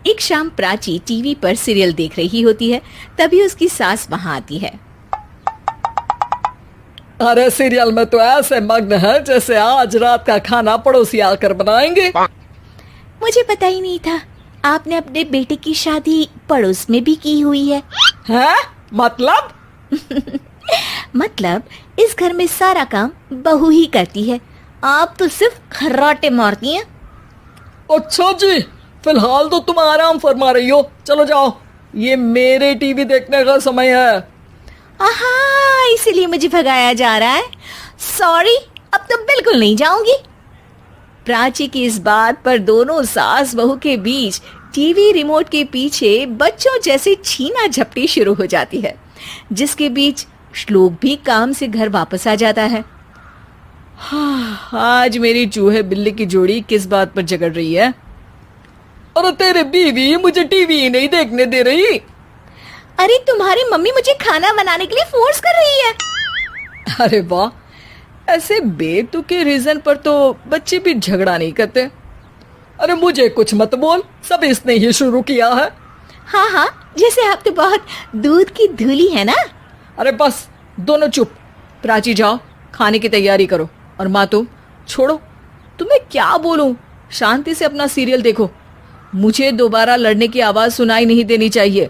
एक शाम प्राची टीवी पर सीरियल देख रही होती है। तभी उसकी सास वहां आती है। अरे सीरियल में तो ऐसे मग्न है जैसे आज रात का खाना पड़ोसी आकर बनाएंगे। मुझे पता ही नहीं था आपने अपने बेटे की शादी पड़ोस में भी की हुई है। हैं? मतलब? मतलब इस घर में सारा काम बहू ही करती है, आप तो सिर्फ खर्राटे मारती हैं। अच्छा जी, फिलहाल तो तुम आराम फरमा रही हो, चलो जाओ, ये मेरे टीवी देखने का समय है। आहा, इसीलिए मुझे भगाया जा रहा है। सॉरी, अब तो बिल्कुल नहीं जाऊंगी। प्राची की इस बात पर दोनों सास बहू के बीच टीवी रिमोट के पीछे बच्चों जैसे छीना झपटी शुरू हो जाती है, जिसके बीच श्लोक भी काम से घर वापस आ जाता है। आज मेरी चूहे बिल्ली की जोड़ी किस बात पर झगड़ रही है? अरे तेरे बीवी मुझे टीवी ही नहीं देखने दे रही। अरे तुम्हारी मम्मी मुझे खाना बनाने के लिए फोर्स कर रही है। अरे वाह, ऐसे बेतुके रीजन पर तो बच्चे भी झगड़ा नहीं करते। अरे मुझे कुछ मत बोल, सब इसने ही शुरू किया है। हाँ हाँ, जैसे आप तो बहुत दूध की धूली है ना। अरे बस, दोनों चुप। प्राची जाओ, खाने की तैयारी करो। और माँ तुम छोड़ो, तुम्हें क्या बोलूं, शांति से अपना सीरियल देखो, मुझे दोबारा लड़ने की आवाज सुनाई नहीं देनी चाहिए।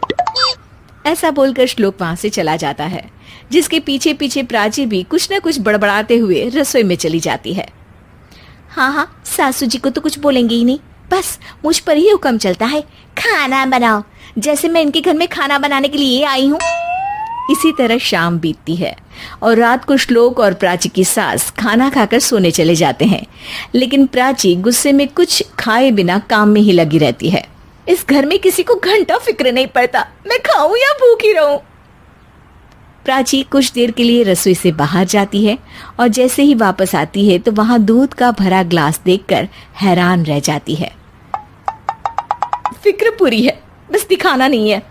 ऐसा बोलकर श्लोक वहां से चला जाता है, जिसके पीछे पीछे प्राची भी कुछ न कुछ बड़बड़ाते हुए रसोई में चली जाती है। हाँ हाँ, सासू जी को तो कुछ बोलेंगे ही नहीं, बस मुझ पर ही हुक्म चलता है, खाना बनाओ, जैसे मैं इनके घर में खाना बनाने के लिए आई हूँ। इसी तरह शाम बीतती है और रात को श्लोक और प्राची की सास खाना खाकर सोने चले जाते हैं, लेकिन प्राची गुस्से में कुछ खाए बिना काम में ही लगी रहती है। इस घर में किसी को घंटा फिक्र नहीं पड़ता, मैं खाऊं या भूखी रहूं। प्राची कुछ देर के लिए रसोई से बाहर जाती है और जैसे ही वापस आती है तो वहां दूध का भरा ग्लास देखकर हैरान रह जाती है। फिक्र पूरी है, बस दिखाना नहीं है।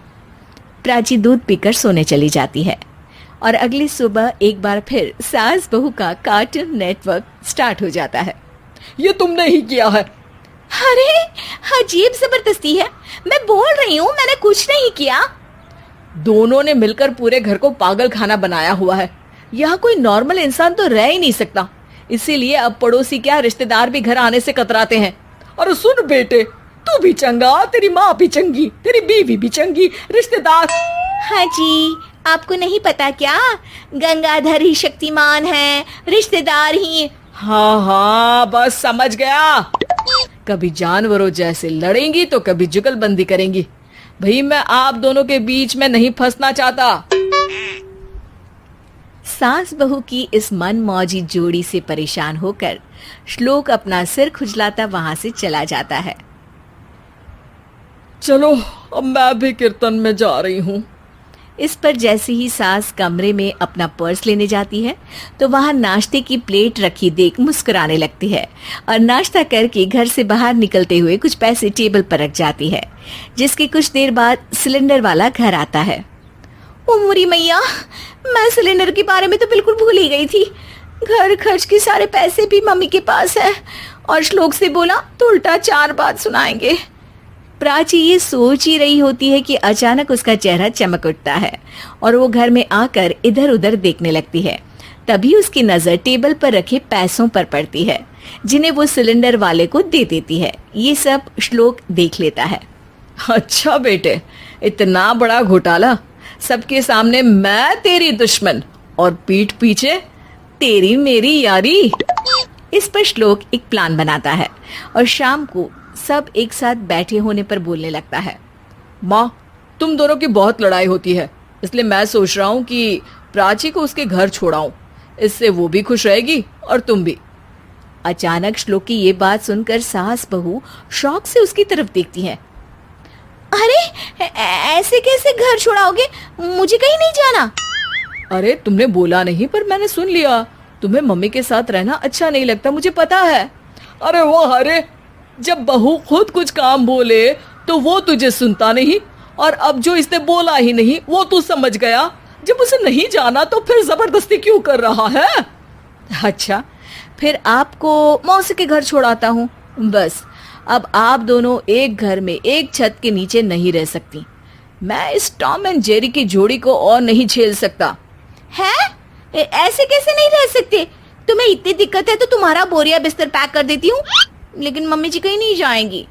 प्राची दूध पीकर सोने चली जाती है और अगली सुबह एक बार फिर सास बहू का कार्टून नेटवर्क स्टार्ट हो जाता है। ये तुमने ही किया है। अरे अजीब जबरदस्ती है, मैं बोल रही हूँ मैंने कुछ नहीं किया। दोनों ने मिलकर पूरे घर को पागल खाना बनाया हुआ है। यहाँ कोई नॉर्मल इंसान तो रह ही नहीं सकता, इसीलिए अब पड़ोसी क्या रिश्तेदार भी घर आने से कतराते हैं। और सुन बेटे, तू भी चंगा, तेरी माँ भी चंगी, तेरी बीवी भी चंगी, रिश्तेदार। हाँ जी, आपको नहीं पता क्या, गंगाधर ही शक्तिमान है, रिश्तेदार ही। हाँ हाँ, बस समझ गया। कभी जानवरों जैसे लड़ेंगी तो कभी जुगलबंदी करेंगी। भाई मैं आप दोनों के बीच में नहीं फंसना चाहता। सास बहू की इस मनमौजी जोड़ी से परेशान होकर श्लोक अपना सिर खुजलाता वहां से चला जाता है। चलो अब मैं भी कीर्तन में जा रही हूँ। इस पर जैसे ही सास कमरे में अपना पर्स लेने जाती है तो वहां नाश्ते की प्लेट रखी देख मुस्कुराने लगती है और नाश्ता करके घर से बाहर निकलते हुए कुछ पैसे टेबल पर रख जाती है, जिसके कुछ देर बाद सिलेंडर वाला घर आता है। ओ मोरी मैया, मैं सिलेंडर के बारे में तो बिल्कुल भूल ही गई थी। घर खर्च के सारे पैसे भी मम्मी के पास है और श्लोक से बोला तो उल्टा 4 बात सुनाएंगे। प्राची ये सोच ही रही होती है कि अचानक उसका चेहरा चमक उठता है और वो घर में आकर इधर उधर देखने लगती है। तभी उसकी नजर टेबल पर रखे पैसों पर पड़ती है, जिन्हें वो सिलेंडर वाले को दे देती है। ये सब श्लोक देख लेता है। अच्छा बेटे, इतना बड़ा घोटाला, सबके सामने मैं तेरी दुश्मन और पीठ पीछे तेरी मेरी यारी। इस पर श्लोक एक प्लान बनाता है और शाम को सब एक साथ बैठे होने पर बोलने लगता है। माँ, तुम दोनों की बहुत लड़ाई होती है, इसलिए मैं सोच रहा हूँ कि प्राची को उसके घर छोड़ाऊं, इससे वो भी खुश रहेगी और तुम भी। अचानक श्लोक की ये बात सुनकर सास बहू शौक से उसकी तरफ देखती हैं। अरे ऐसे कैसे घर छोड़ाओगे, मुझे कहीं नहीं जाना। अरे तुमने बोला नहीं पर मैंने सुन लिया, तुम्हें मम्मी के साथ रहना अच्छा नहीं लगता, मुझे पता है। अरे वो, अरे जब बहू खुद कुछ काम बोले तो वो तुझे सुनता नहीं, और अब जो इसने बोला ही नहीं वो तू समझ गया। जब उसे नहीं जाना तो फिर जबरदस्ती क्यों कर रहा है? अच्छा, फिर आपको मौसी के घर छोड़ाता हूँ, बस अब आप दोनों एक घर में एक छत के नीचे नहीं रह सकती। मैं इस टॉम एंड जेरी की जोड़ी को और नहीं झेल सकता। है? ऐसे कैसे नहीं रह सकते? तुम्हें इतनी दिक्कत है तो तुम्हारा बोरिया बिस्तर पैक कर देती हूँ, लेकिन मम्मी जी कहीं नहीं जाएंगी।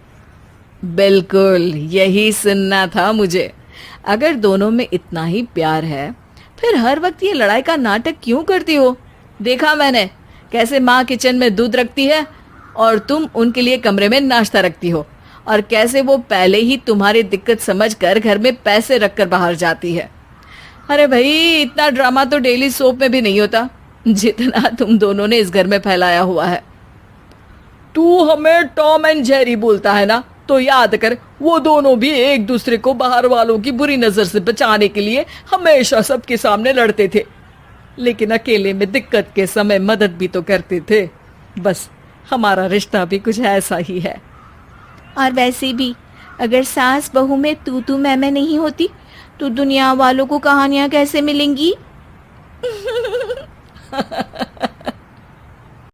बिल्कुल यही सुनना था मुझे। अगर दोनों में इतना ही प्यार है फिर हर वक्त ये लड़ाई का नाटक क्यों करती हो? देखा मैंने कैसे माँ किचन में दूध रखती है और तुम उनके लिए कमरे में नाश्ता रखती हो, और कैसे वो पहले ही तुम्हारी दिक्कत समझकर घर में पैसे रखकर बाहर जाती है। अरे भाई, इतना ड्रामा तो डेली सोप में भी नहीं होता जितना तुम दोनों ने इस घर में फैलाया हुआ है। तू हमें टॉम एंड जेरी बोलता है ना, तो याद कर वो दोनों भी एक दूसरे को बाहर वालों की बुरी नजर से बचाने के लिए हमेशा सबके सामने लड़ते थे, लेकिन अकेले में दिक्कत के समय मदद भी तो करते थे। बस हमारा रिश्ता भी कुछ ऐसा ही है। और वैसे भी अगर सास बहू में तू मैं नहीं होती तो दुनिया वालों को कहानियां कैसे मिलेंगी?